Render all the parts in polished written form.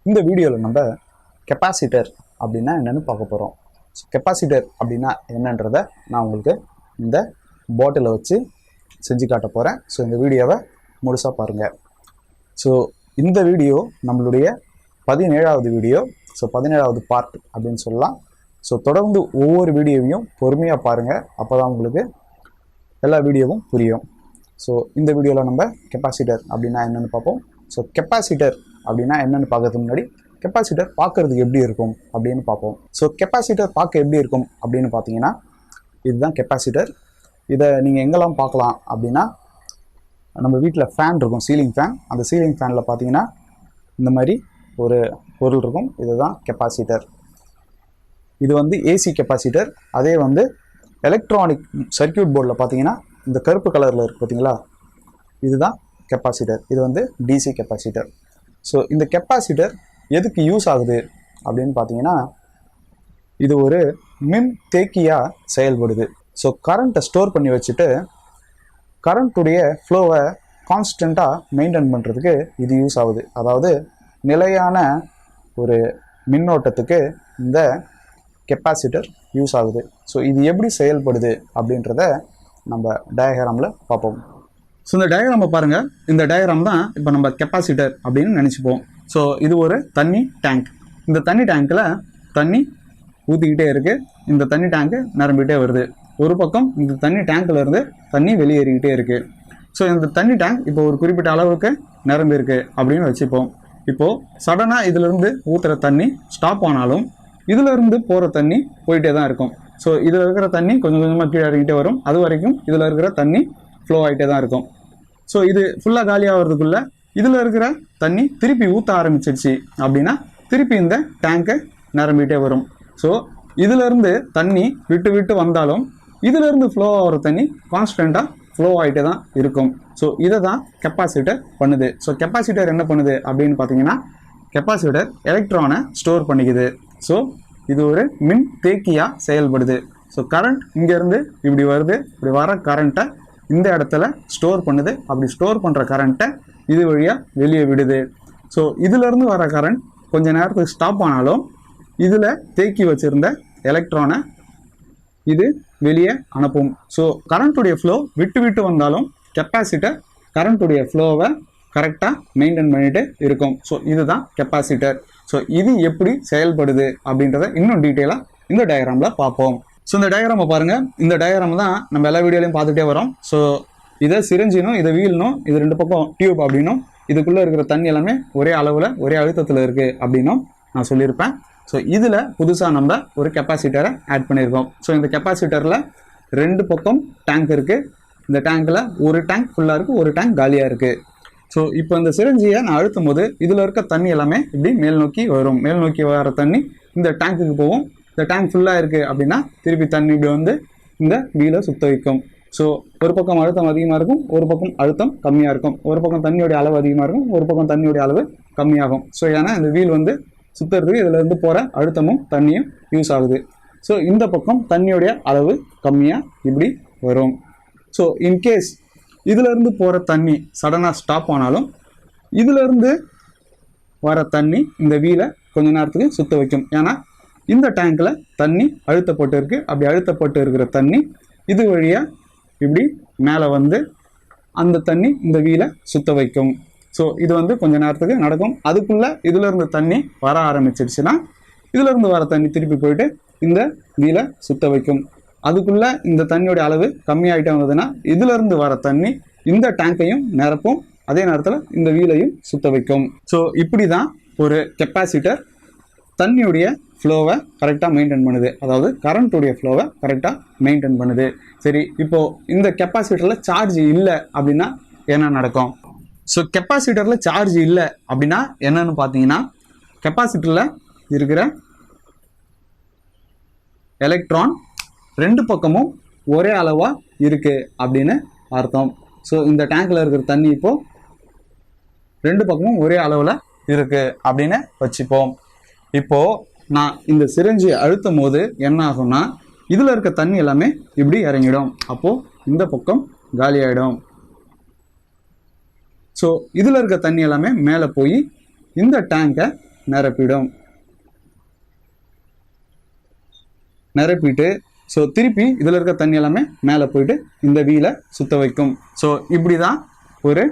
இந்த வீடியோவில் நம்ம கெப்பாசிட்டர் அப்படின்னா என்னென்னு பார்க்க போகிறோம். கெப்பாசிட்டர் அப்படின்னா என்னன்றதை நான் உங்களுக்கு இந்த பாட்டிலை வச்சு செஞ்சு காட்ட போகிறேன். ஸோ இந்த வீடியோவை முழுசாக பாருங்கள். ஸோ இந்த வீடியோ நம்மளுடைய 17வது வீடியோ. ஸோ 17வது பார்ட் அப்படின்னு சொல்லலாம். ஸோ தொடர்ந்து ஒவ்வொரு வீடியோவையும் பொறுமையாக பாருங்கள், அப்போ தான் உங்களுக்கு எல்லா வீடியோவும் புரியும். ஸோ இந்த வீடியோவில் நம்ம கெப்பாசிட்டர் அப்படின்னா என்னென்னு பார்ப்போம். ஸோ கெப்பாசிட்டர் அப்படின்னா என்னென்னு பார்க்கறதுக்கு முன்னாடி கெப்பாசிட்டர் பார்க்குறதுக்கு எப்படி இருக்கும் அப்படின்னு பார்ப்போம். ஸோ கெப்பாசிட்டர் பார்க்க எப்படி இருக்கும் அப்படின்னு பார்த்தீங்கன்னா இதுதான் கெப்பாசிட்டர். இதை நீங்கள் எங்கெல்லாம் பார்க்கலாம் அப்படின்னா நம்ம வீட்டில் ஃபேன் இருக்கும், சீலிங் ஃபேன். அந்த சீலிங் ஃபேனில் பார்த்தீங்கன்னா இந்த மாதிரி ஒரு பொருள் இருக்கும். இதுதான் கெப்பாசிட்டர். இது வந்து ஏசி கெப்பாசிட்டர். அதே வந்து எலக்ட்ரானிக் சர்க்கியூட் போர்டில் பார்த்தீங்கன்னா இந்த கருப்பு கலரில் இருக்குது பார்த்தீங்களா, இதுதான் கெப்பாசிட்டர். இது வந்து டிசி கெப்பாசிட்டர். ஸோ இந்த கெப்பாசிட்டர் எதுக்கு யூஸ் ஆகுது அப்படின்னு பார்த்தீங்கன்னா இது ஒரு மின் தேக்கியாக செயல்படுது. ஸோ கரண்ட்டை ஸ்டோர் பண்ணி வச்சுட்டு கரண்ட்டுடைய ஃப்ளோவை கான்ஸ்டண்ட்டாக மெயின்டைன் பண்ணுறதுக்கு இது யூஸ் ஆகுது. அதாவது நிலையான ஒரு மின்னோட்டத்துக்கு இந்த கெப்பாசிட்டர் யூஸ் ஆகுது. ஸோ இது எப்படி செயல்படுது அப்படின்றத நம்ம டயக்ராமில் பார்ப்போம். ஸோ இந்த டயக்ராமை பாருங்கள். இந்த டயக்ராம் தான் இப்போ நம்ம கெப்பாசிட்டர் அப்படின்னு நினச்சிப்போம். ஸோ இது ஒரு தண்ணி டேங்க். இந்த தண்ணி டேங்க்கில் தண்ணி ஊற்றிக்கிட்டே இருக்குது. இந்த தண்ணி டேங்க்கு நிரம்பிக்கிட்டே வருது. ஒரு பக்கம் இந்த தண்ணி டேங்க்கில் இருந்து தண்ணி வெளியேறிக்கிட்டே இருக்குது. ஸோ இந்த தண்ணி டேங்க் இப்போ ஒரு குறிப்பிட்ட அளவுக்கு நிரம்பி இருக்குது அப்படின்னு வச்சுப்போம். இப்போது சடனாக இதிலிருந்து ஊற்றுற தண்ணி ஸ்டாப் ஆனாலும் இதிலிருந்து போகிற தண்ணி போயிட்டே தான் இருக்கும். ஸோ இதில் இருக்கிற தண்ணி கொஞ்சம் கொஞ்சமாக கீழே இறங்கிட்டே வரும். அது வரைக்கும் இதில் இருக்கிற தண்ணி ஃப்ளோ ஆகிட்டே தான் இருக்கும். ஸோ இது ஃபுல்லாக காலியாகிறதுக்குள்ளே இதில் இருக்கிற தண்ணி திருப்பி ஊற்ற ஆரம்பிச்சிருச்சு அப்படின்னா திருப்பி இந்த டேங்கை நிரம்பிகிட்டே வரும். ஸோ இதிலிருந்து தண்ணி விட்டு விட்டு வந்தாலும் இதிலிருந்து ஃப்ளோ ஆகிற தண்ணி கான்ஸ்டண்ட்டாக ஃப்ளோ ஆகிட்டே தான் இருக்கும். ஸோ இதை தான் கெப்பாசிட்டர் பண்ணுது. ஸோ கெப்பாசிட்டர் என்ன பண்ணுது அப்படின்னு பார்த்தீங்கன்னா கெப்பாசிட்டர் எலக்ட்ரானை ஸ்டோர் பண்ணிக்குது. ஸோ இது ஒரு மின் தேக்கியாக செயல்படுது. ஸோ கரண்ட் இங்கேருந்து இப்படி வருது. இப்படி வர கரண்ட்டை இந்த இடத்துல ஸ்டோர் பண்ணுது. அப்படி ஸ்டோர் பண்ணுற கரண்ட்டை இது வழியாக வெளியே விடுது. ஸோ இதிலேருந்து வர கரண்ட் கொஞ்சம் நேரத்துக்கு ஸ்டாப் ஆனாலும் இதில் தேக்கி வச்சுருந்த எலக்ட்ரானை இது வெளியே அனுப்பும். ஸோ கரண்ட்டுடைய ஃப்ளோ விட்டு விட்டு வந்தாலும் கெப்பாசிட்டர் கரண்ட்டுடைய ஃப்ளோவை கரெக்டாக மெயின்டைன் பண்ணிட்டு இருக்கும். ஸோ இதுதான் கெப்பாசிட்டர். ஸோ இது எப்படி செயல்படுது அப்படின்றத இன்னும் டீட்டெயிலாக இந்த டயக்ராமில் பார்ப்போம். ஸோ இந்த டயக்ராமை பாருங்கள். இந்த டயக்ராம் தான் நம்ம எல்லா வீடியோலையும் பார்த்துட்டே வரோம். ஸோ இதை சிரிஞ்சினும் இதை வீல்னும் இது ரெண்டு பக்கம் டியூப் அப்படின்னும் இதுக்குள்ளே இருக்கிற தண்ணி எல்லாமே ஒரே அளவில் ஒரே அழுத்தத்தில் இருக்குது அப்படின்னும் நான் சொல்லியிருப்பேன். ஸோ இதில் புதுசாக நம்ம ஒரு கெப்பாசிட்டரை ஆட் பண்ணியிருக்கோம். ஸோ இந்த கெப்பாசிட்டரில் ரெண்டு பக்கம் டேங்க் இருக்குது. இந்த டேங்க்கில் ஒரு டேங்க் ஃபுல்லாக இருக்குது, ஒரு டேங்க் காலியாக இருக்குது. ஸோ இப்போ இந்த சிரஞ்சியை நான் அழுத்தும் போது இதில் இருக்க தண்ணி எல்லாமே இப்படி மேல் நோக்கி வரும். மேல் நோக்கி வர தண்ணி இந்த டேங்க்குக்கு போகும். இந்த டேங்க் ஃபுல்லாக இருக்குது அப்படின்னா திருப்பி தண்ணி இப்படி வந்து இந்த வீலை சுத்த வைக்கும். ஸோ ஒரு பக்கம் அழுத்தம் அதிகமாக இருக்கும், ஒரு பக்கம் அழுத்தம் கம்மியாக இருக்கும். ஒரு பக்கம் தண்ணியோடைய அளவு அதிகமாக இருக்கும், ஒரு பக்கம் தண்ணியோடைய அளவு கம்மியாகும். ஸோ ஏன்னா இந்த வீல் வந்து சுற்றுறதுக்கு இதிலேருந்து போகிற அழுத்தமும் தண்ணியும் யூஸ் ஆகுது. ஸோ இந்த பக்கம் தண்ணியோடைய அளவு கம்மியாக இப்படி வரும். ஸோ இன்கேஸ் இதிலேருந்து போகிற தண்ணி சடனாக ஸ்டாப் ஆனாலும் இதிலேருந்து வர தண்ணி இந்த வீலை கொஞ்ச நேரத்துக்கு சுற்ற வைக்கும். ஏன்னா இந்த டேங்கில் தண்ணி அழுத்தப்பட்டு இருக்குது. அப்படி அழுத்தப்பட்டு இருக்கிற தண்ணி இது வழியாக இப்படி மேலே வந்து அந்த தண்ணி இந்த வீலை சுற்ற வைக்கும். ஸோ இது வந்து கொஞ்ச நேரத்துக்கு நடக்கும். அதுக்குள்ளே இதிலேருந்து தண்ணி வர ஆரம்பிச்சிருச்சுன்னா இதிலேருந்து வர தண்ணி திருப்பி போயிட்டு இந்த வீலை சுற்ற வைக்கும். அதுக்குள்ளே இந்த தண்ணியோடைய அளவு கம்மியாகிட்டே வந்ததுன்னா இதிலேருந்து வர தண்ணி இந்த டேங்கையும் நிரப்பும், அதே நேரத்தில் இந்த வீலையும் சுற்ற வைக்கும். ஸோ இப்படி தான் ஒரு கெப்பாசிட்டர் தண்ணியுடைய ஃப்ளோவை கரெக்டாக மெயின்டைன் பண்ணுது. அதாவது கரண்ட்டுடைய ஃப்ளோவை கரெக்டாக மெயின்டைன் பண்ணுது. சரி, இப்போது இந்த கெப்பாசிட்டரில் சார்ஜ் இல்லை அப்படின்னா என்ன நடக்கும்? ஸோ கெப்பாசிட்டரில் சார்ஜ் இல்லை அப்படின்னா என்னன்னு பார்த்தீங்கன்னா கெப்பாசிட்டரில் இருக்கிற எலக்ட்ரான் ரெண்டு பக்கமும் ஒரே அளவாக இருக்குது அப்படின்னு அர்த்தம். ஸோ இந்த டேங்கில் இருக்கிற தண்ணி இப்போது ரெண்டு பக்கமும் ஒரே அளவில் இருக்குது அப்படின்னு வச்சுப்போம். இப்போது நான் இந்த சிரஞ்சி அழுத்தும் போது என்ன ஆகும்னா இதில் இருக்க தண்ணி எல்லாமே இப்படி இறங்கிடும். அப்போது இந்த பக்கம் காலி ஆகிடும். ஸோ இதில் இருக்க தண்ணி எல்லாமே மேலே போய் இந்த டேங்கை நிரப்பிட்டு ஸோ திருப்பி இதில் இருக்க தண்ணி எல்லாமே மேலே போயிட்டு இந்த வீலை சுற்ற வைக்கும். ஸோ இப்படி தான் ஒரு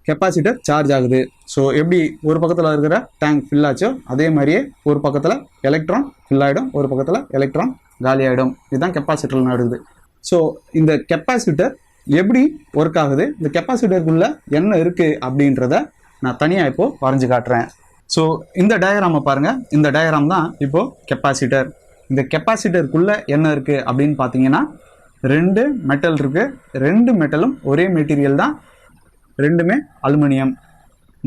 கெப்பாசிட்டர் சார்ஜ் ஆகுது. ஸோ எப்படி ஒரு பக்கத்தில் இருக்கிற டேங்க் ஃபில் ஆச்சோ அதே மாதிரியே ஒரு பக்கத்தில் எலக்ட்ரான் ஃபில் ஆகிடும், ஒரு பக்கத்தில் எலக்ட்ரான் காலி ஆகிடும். இதுதான் கெப்பாசிட்டரில் நடக்குது. ஸோ இந்த கெப்பாசிட்டர் எப்படி ஒர்க் ஆகுது, இந்த கெப்பாசிட்டருக்குள்ளே என்ன இருக்குது அப்படின்றத நான் தனியாக இப்போது வரைஞ்சி காட்டுறேன். ஸோ இந்த டயக்ராமை பாருங்கள். இந்த டயக்ராம் தான் இப்போது கெப்பாசிட்டர். இந்த கெப்பாசிட்டருக்குள்ளே என்ன இருக்குது அப்படின்னு பார்த்தீங்கன்னா 2 மெட்டல் இருக்குது. 2 மெட்டலும் ஒரே மெட்டீரியல் தான், ரெண்டுமே அலுமினியம்.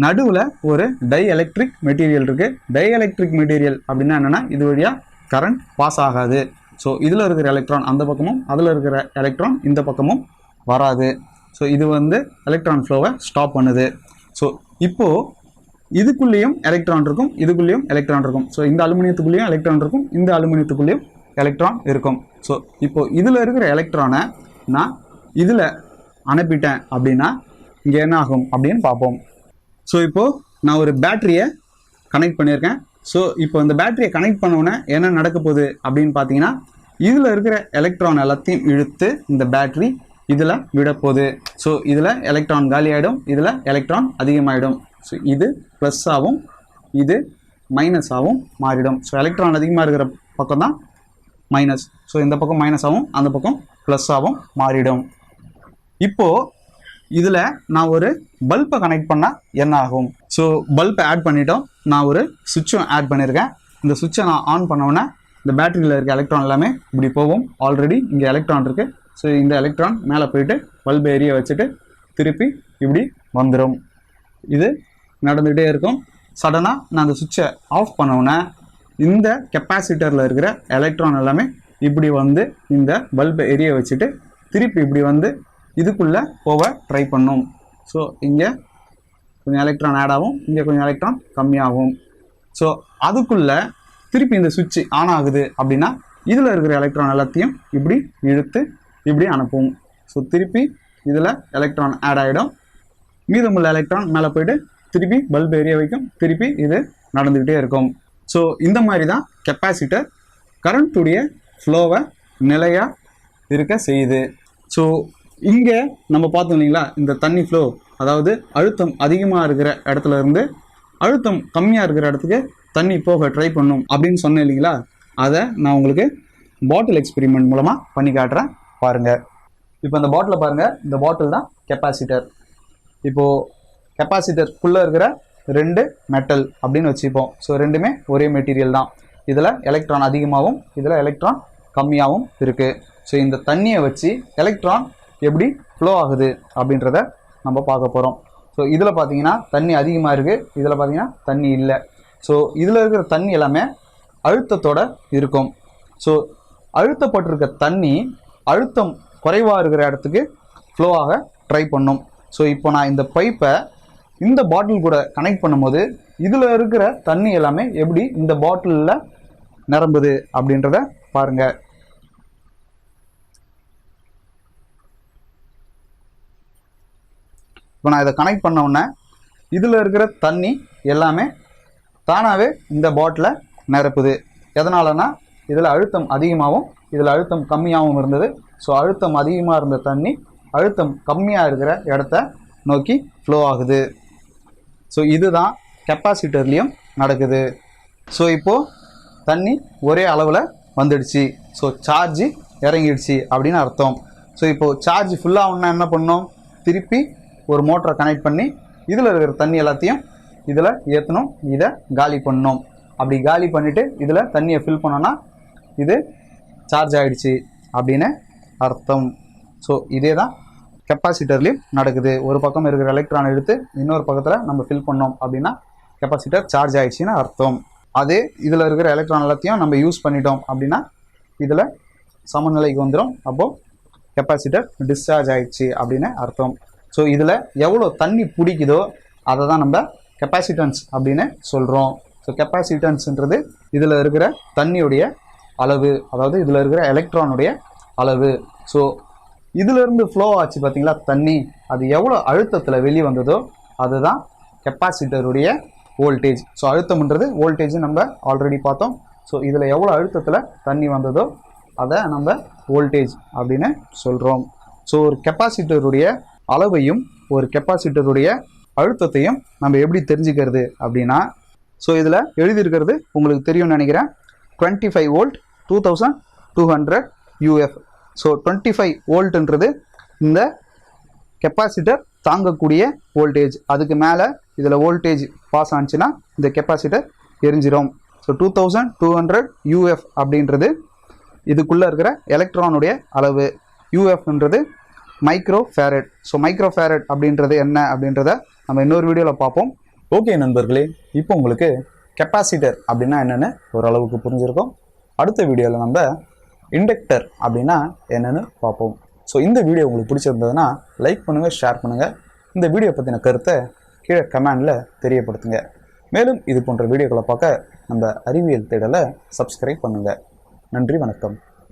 நடுவில் ஒரு டை எலக்ட்ரிக் மெட்டீரியல் இருக்குது. டை எலக்ட்ரிக் மெட்டீரியல் அப்படின்னா என்னென்னா இது வழியாக கரண்ட் பாஸ் ஆகாது. ஸோ இதில் இருக்கிற எலக்ட்ரான் அந்த பக்கமும் அதில் இருக்கிற எலக்ட்ரான் இந்த பக்கமும் வராது. ஸோ இது எலக்ட்ரான் ஃப்ளோவை ஸ்டாப் பண்ணுது. ஸோ இப்போது இதுக்குள்ளேயும் எலக்ட்ரான் இருக்கும், இதுக்குள்ளேயும் எலக்ட்ரான் இருக்கும். ஸோ இந்த அலுமினியத்துக்குள்ளேயும் எலக்ட்ரான் இருக்கும், இந்த அலுமினியத்துக்குள்ளேயும் எலக்ட்ரான் இருக்கும். ஸோ இப்போது இதில் இருக்கிற எலக்ட்ரானை நான் இதில் அனுப்பிட்டேன் அப்படின்னா இங்கே என்ன ஆகும் அப்படின்னு பார்ப்போம். ஸோ இப்போது நான் ஒரு பேட்டரியை கனெக்ட் பண்ணியிருக்கேன். ஸோ இப்போ இந்த பேட்டரியை கனெக்ட் பண்ணோன்னே என்ன நடக்க போகுது அப்படின்னு பார்த்தீங்கன்னா இதில் இருக்கிற எலக்ட்ரான் எல்லாத்தையும் இழுத்து இந்த பேட்டரி இதில் விடப்போகுது. ஸோ இதில் எலக்ட்ரான் காலி ஆகிடும், இதில் எலக்ட்ரான் அதிகமாகிடும். ஸோ இது ப்ளஸ்ஸாகவும் இது மைனஸாகவும் மாறிடும். ஸோ எலக்ட்ரான் அதிகமாக இருக்கிற பக்கம் தான் மைனஸ். ஸோ இந்த பக்கம் மைனஸாகவும் அந்த பக்கம் ப்ளஸ்ஸாகவும் மாறிடும். இப்போது இதில் நான் ஒரு பல்பை கனெக்ட் பண்ணால் என்ன ஆகும்? ஸோ பல்பை ஆட் பண்ணிட்டோம், நான் ஒரு சுவிட்சும் ஆட் பண்ணியிருக்கேன். இந்த சுவிட்சை நான் ஆன் பண்ணோன்னே இந்த பேட்டரியில் இருக்க எலக்ட்ரான் எல்லாமே இப்படி போகும். ஆல்ரெடி இங்கே எலக்ட்ரான் இருக்குது. ஸோ இந்த எலக்ட்ரான் மேலே போயிட்டு பல்பை எரிய வச்சுட்டு திருப்பி இப்படி வந்துடும். இது நடந்துகிட்டே இருக்கும். சடனாக நான் அந்த சுவிட்சை ஆஃப் பண்ணோன்னே இந்த கெப்பாசிட்டரில் இருக்கிற எலக்ட்ரான் எல்லாமே இப்படி இந்த பல்பை எரிய வச்சுட்டு திருப்பி இப்படி இதுக்குள்ளே போக ட்ரை பண்ணும். ஸோ இங்கே கொஞ்சம் எலக்ட்ரான் ஆட் ஆகும், இங்கே கொஞ்சம் எலக்ட்ரான் கம்மியாகும். ஸோ அதுக்குள்ளே திருப்பி இந்த சுவிட்ச் ஆன் ஆகுது அப்படின்னா இதில் இருக்கிற எலக்ட்ரான் எல்லாத்தையும் இப்படி இழுத்து இப்படி அனுப்பும். ஸோ திருப்பி இதில் எலக்ட்ரான் ஆட் ஆகிடும், மீதமுள்ள எலக்ட்ரான் மேலே போயிட்டு திருப்பி பல்ப் எரிய வைக்கும், திருப்பி இது நடந்துக்கிட்டே இருக்கும். ஸோ இந்த மாதிரி தான் கெப்பாசிட்டர் கரண்ட்டுடைய ஃப்ளோவை நிலையாக இருக்க செய்யுது. ஸோ இங்கே நம்ம பார்த்தோம் இல்லைங்களா, இந்த தண்ணி ஃப்ளோ, அதாவது அழுத்தம் அதிகமாக இருக்கிற இடத்துல இருந்து அழுத்தம் கம்மியாக இருக்கிற இடத்துக்கு தண்ணி போக ட்ரை பண்ணும் அப்படின்னு சொன்னேன் இல்லைங்களா, அதை நான் உங்களுக்கு பாட்டில் எக்ஸ்பெரிமெண்ட் மூலமாக பண்ணி காட்டுறேன் பாருங்கள். இப்போ இந்த பாட்டிலை பாருங்கள், இந்த பாட்டில் தான் கெப்பாசிட்டர். இப்போது கெப்பாசிட்டருக்குள்ளே இருக்கிற 2 மெட்டல் அப்படின்னு வச்சுப்போம். ஸோ ரெண்டுமே ஒரே மெட்டீரியல் தான். இதில் எலக்ட்ரான் அதிகமாகவும் இதில் எலக்ட்ரான் கம்மியாகவும் இருக்குது. ஸோ இந்த தண்ணியை வச்சு எலக்ட்ரான் எப்படி ஃப்ளோ ஆகுது அப்படின்றத நம்ம பார்க்க போகிறோம். ஸோ இதில் பார்த்தீங்கன்னா தண்ணி அதிகமாக இருக்குது, இதில் பார்த்தீங்கன்னா தண்ணி இல்லை. ஸோ இதில் இருக்கிற தண்ணி எல்லாமே அழுத்தத்தோடு இருக்கும். ஸோ அழுத்தப்பட்டிருக்க தண்ணி அழுத்தம் குறைவாக இருக்கிற இடத்துக்கு ஃப்ளோ ஆக ட்ரை பண்ணும். ஸோ இப்போ நான் இந்த பைப்பை இந்த பாட்டில் கூட கனெக்ட் பண்ணும்போது இதில் இருக்கிற தண்ணி எல்லாமே எப்படி இந்த பாட்டிலில் நிரம்புது அப்படின்றத பாருங்கள். இப்போ நான் இதை கனெக்ட் பண்ண உடனே இதில் இருக்கிற தண்ணி எல்லாமே தானாகவே இந்த பாட்டிலை நிரப்புது. எதனாலனா இதில் அழுத்தம் அதிகமாகவும் இதில் அழுத்தம் கம்மியாகவும் இருந்தது. ஸோ அழுத்தம் அதிகமாக இருந்த தண்ணி அழுத்தம் கம்மியாக இருக்கிற இடத்த நோக்கி ஃப்ளோ ஆகுது. ஸோ இதுதான் கெப்பாசிட்டர்லேயும் நடக்குது. ஸோ இப்போது தண்ணி ஒரே அளவில் வந்துடுச்சு. ஸோ சார்ஜ் இறங்கிடுச்சு அப்படின்னு அர்த்தம். ஸோ இப்போது சார்ஜ் ஃபுல்லாகணுன்னா என்ன பண்ணோம், திருப்பி ஒரு மோட்டரை கனெக்ட் பண்ணி இதில் இருக்கிற தண்ணி எல்லாத்தையும் இதில் ஏற்றணும், இதை காலி பண்ணணும். அப்படி காலி பண்ணிவிட்டு இதில் தண்ணியை ஃபில் பண்ணோன்னா இது சார்ஜ் ஆகிடுச்சு அப்படின்னு அர்த்தம். ஸோ இதே தான் கெப்பாசிட்டர்லேயும் நடக்குது. ஒரு பக்கம் இருக்கிற எலக்ட்ரான் எடுத்து இன்னொரு பக்கத்தில் நம்ம ஃபில் பண்ணோம் அப்படின்னா கெப்பாசிட்டர் சார்ஜ் ஆகிடுச்சின்னு அர்த்தம். அதே இதில் இருக்கிற எலக்ட்ரான் எல்லாத்தையும் நம்ம யூஸ் பண்ணிட்டோம் அப்படின்னா இதில் சமநிலைக்கு வந்துடும், அப்போது கெப்பாசிட்டர் டிஸ்சார்ஜ் ஆகிடுச்சு அப்படின்னு அர்த்தம். ஸோ இதில் எவ்வளோ தண்ணி பிடிக்குதோ அதை தான் நம்ம கெப்பாசிட்டன்ஸ் அப்படின்னு சொல்கிறோம். ஸோ கெப்பாசிட்டன்ஸ்ன்றது இதில் இருக்கிற தண்ணியுடைய அளவு, அதாவது இதில் இருக்கிற எலக்ட்ரானுடைய அளவு. ஸோ இதிலிருந்து ஃப்ளோ ஆச்சு பார்த்தீங்களா தண்ணி, அது எவ்வளோ அழுத்தத்தில் வெளியே வந்ததோ அதுதான் கெப்பாசிட்டருடைய வோல்டேஜ். ஸோ அழுத்தம்ன்றது வோல்டேஜ் நம்ம ஆல்ரெடி பார்த்தோம். ஸோ இதில் எவ்வளோ அழுத்தத்தில் தண்ணி வந்ததோ அதை நம்ம வோல்டேஜ் அப்படின்னு சொல்கிறோம். ஸோ ஒரு கெப்பாசிட்டருடைய அளவையும் ஒரு கெப்பாசிட்டருடைய அழுத்தத்தையும் நம்ம எப்படி தெரிஞ்சுக்கிறது அப்படின்னா, ஸோ இதில் எழுதியிருக்கிறது உங்களுக்கு தெரியும்னு நினைக்கிறேன். 25 வோல்ட் 2200 யூஎஃப். ஸோ 25 வோல்ட்ன்றது இந்த கெப்பாசிட்டர் தாங்கக்கூடிய வோல்டேஜ். அதுக்கு மேலே இதில் வோல்டேஜ் பாஸ் ஆனிச்சுன்னா இந்த கெப்பாசிட்டர் எரிஞ்சிரும். ஸோ 2200 யூஎஃப் அப்படின்றது இதுக்குள்ளே இருக்கிற எலக்ட்ரானுடைய அளவு. யூஎஃப்ன்றது micro farad. So micro farad அப்படின்றது என்ன அப்படின்றத நம்ம இன்னொரு வீடியோவில் பார்ப்போம். ஓகே நண்பர்களே, இப்போ உங்களுக்கு கெப்பாசிட்டர் அப்படின்னா என்னென்னு ஓரளவுக்கு புரிஞ்சிருக்கும். அடுத்த வீடியோவில் நம்ம இண்டக்டர் அப்படின்னா என்னென்னு பார்ப்போம். ஸோ இந்த வீடியோ உங்களுக்கு பிடிச்சிருந்ததுன்னா லைக் பண்ணுங்கள், ஷேர் பண்ணுங்கள். இந்த வீடியோ பற்றின கருத்தை கீழே கமெண்டில் தெரியப்படுத்துங்க. மேலும் இது போன்ற வீடியோக்களை பார்க்க நம்ம அறிவியல் தேடலை சப்ஸ்கிரைப் பண்ணுங்கள். நன்றி, வணக்கம்.